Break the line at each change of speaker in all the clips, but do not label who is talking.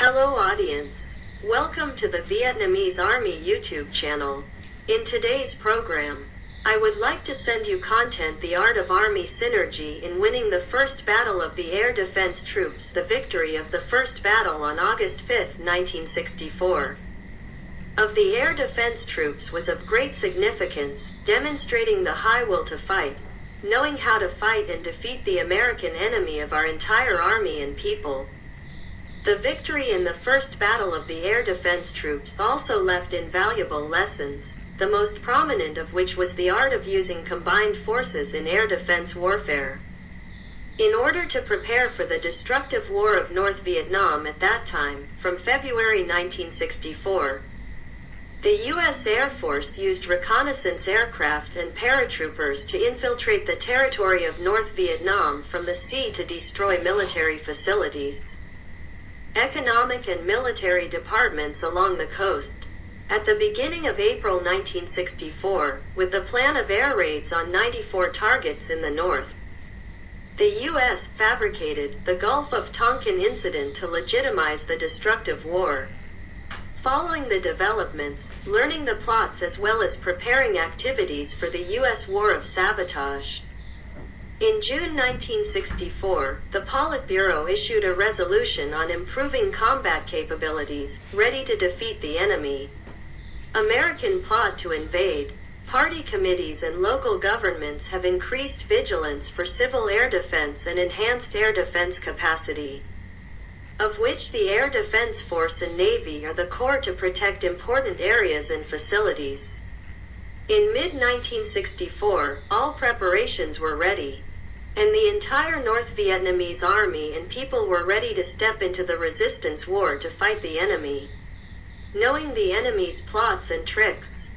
Hello audience. Welcome to the Vietnamese Army YouTube channel. In today's program, I would like to send you content The Art of Army Synergy in Winning the First Battle of the Air Defense Troops, the victory of the first battle on August 5, 1964. Of the air defense troops was of great significance, demonstrating the high will to fight, knowing how to fight and defeat the American enemy of our entire army and people. The victory in the first battle of the air defense troops also left invaluable lessons, the most prominent of which was the art of using combined forces in air defense warfare. In order to prepare for the destructive war of North Vietnam at that time, from February 1964, the US Air Force used reconnaissance aircraft and paratroopers to infiltrate the territory of North Vietnam from the sea to destroy military facilities, economic and military departments along the coast. At the beginning of April 1964, with the plan of air raids on 94 targets in the north, the U.S. fabricated the Gulf of Tonkin incident to legitimize the destructive war. Following the developments, learning the plots as well as preparing activities for the U.S. War of Sabotage, in June 1964, the Politburo issued a resolution on improving combat capabilities, ready to defeat the enemy. American plot to invade. Party committees and local governments have increased vigilance for civil air defense and enhanced air defense capacity, of which the Air Defense Force and Navy are the core to protect important areas and facilities. In mid-1964, all preparations were ready, and the entire North Vietnamese army and people were ready to step into the resistance war to fight the enemy. Knowing the enemy's plots and tricks,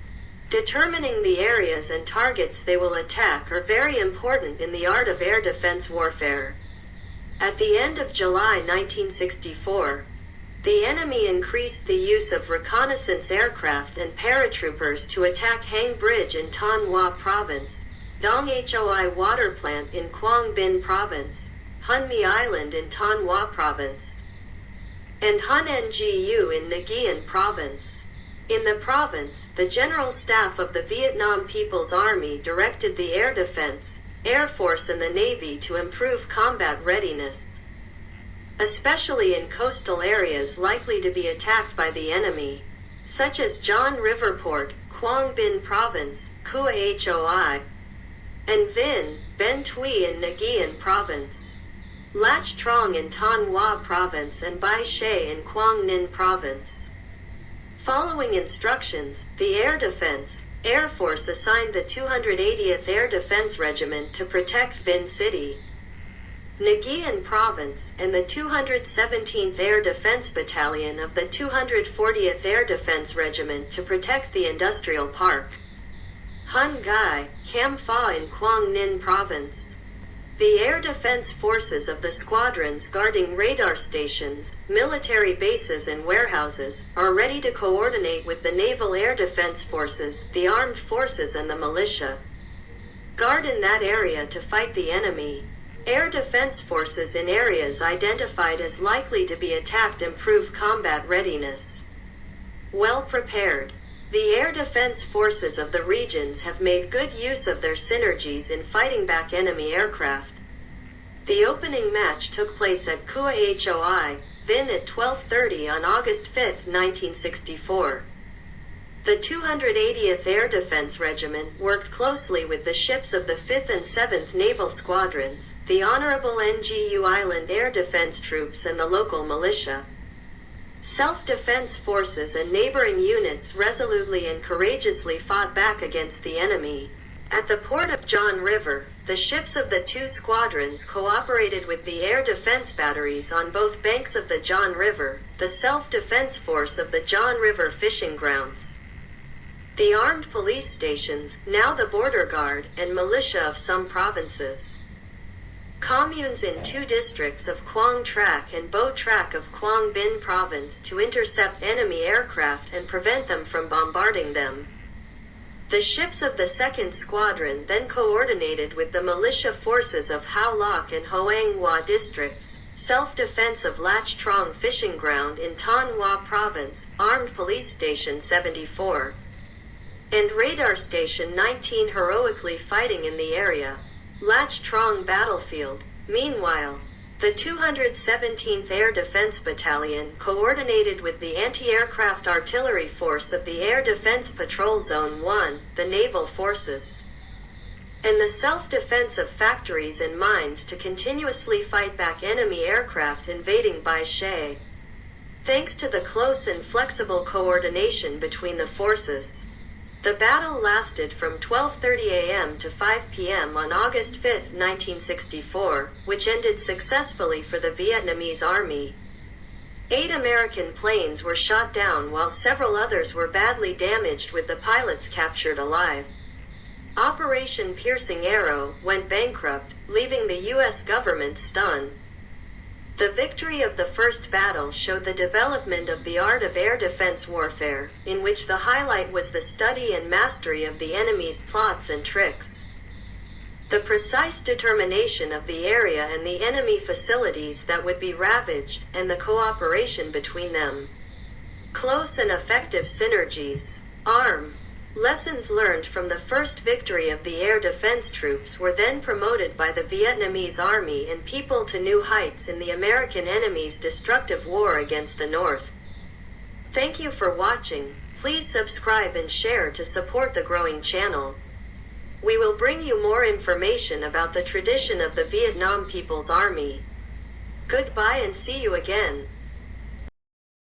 determining the areas and targets they will attack are very important in the art of air defense warfare. At the end of July 1964, the enemy increased the use of reconnaissance aircraft and paratroopers to attack Hang Bridge in Thanh Hoa Province, Dong Hoi Water Plant in Quang Binh Province, Hun My Island in Thanh Hoa Province, and Hun Ngu in Nguyen Province. In the province, the General Staff of the Vietnam People's Army directed the Air Defense, Air Force and the Navy to improve combat readiness, especially in coastal areas likely to be attacked by the enemy, such as John River Port, Quang Binh Province, Cua Hoi, and Vinh, Ben Thuy in Nguyen Province, Lach Trong in Thanh Hoa Province and Bai She in Quang Ninh Province. Following instructions, the Air Defense, Air Force assigned the 280th Air Defense Regiment to protect Vinh City, Nguyen Province, and the 217th Air Defense Battalion of the 240th Air Defense Regiment to protect the industrial park, Hun Gai, Cam Pha in Quang Ninh Province. The air defense forces of the squadrons guarding radar stations, military bases and warehouses are ready to coordinate with the naval air defense forces, the armed forces and the militia. Guard in that area to fight the enemy. Air defense forces in areas identified as likely to be attacked improve combat readiness. Well prepared. The air defense forces of the regions have made good use of their synergies in fighting back enemy aircraft. The opening match took place at Cua Hoi, Vinh at 12:30 on August 5, 1964. The 280th Air Defense Regiment worked closely with the ships of the 5th and 7th Naval Squadrons, the Honorable Ngu Island Air Defense Troops and the local militia. Self-defense forces and neighboring units resolutely and courageously fought back against the enemy. At the port of John River, the ships of the two squadrons cooperated with the air defense batteries on both banks of the John River, the self-defense force of the John River fishing grounds, the armed police stations, now the border guard, and militia of some provinces. Communes in two districts of Quang Trac and Bo Trac of Quang Binh Province to intercept enemy aircraft and prevent them from bombarding them. The ships of the 2nd Squadron then coordinated with the militia forces of Hao Loc and Hoang Hoa districts, Self-defense of Lach Trong Fishing Ground in Thanh Hoa Province, Armed Police Station 74. And Radar Station 19 heroically fighting in the area. Lach Trong Battlefield. Meanwhile, the 217th Air Defense Battalion coordinated with the Anti-Aircraft Artillery Force of the Air Defense Patrol Zone 1, the Naval Forces, and the self-defense of factories and mines to continuously fight back enemy aircraft invading Bai She. Thanks to the close and flexible coordination between the forces, the battle lasted from 12:30 a.m. to 5 p.m. on August 5, 1964, which ended successfully for the Vietnamese Army. 8 American planes were shot down while several others were badly damaged, with the pilots captured alive. Operation Piercing Arrow went bankrupt, leaving the U.S. government stunned. The victory of the first battle showed the development of the art of air defense warfare, in which the highlight was the study and mastery of the enemy's plots and tricks, the precise determination of the area and the enemy facilities that would be ravaged, and the cooperation between them. Close and effective synergies. ARM. Lessons learned from the first victory of the air defense troops were then promoted by the Vietnamese Army and people to new heights in the American enemy's destructive war against the North. Thank you for watching. Please subscribe and share to support the growing channel. We will bring you more information about the tradition of the Vietnam People's Army. Goodbye and see you again.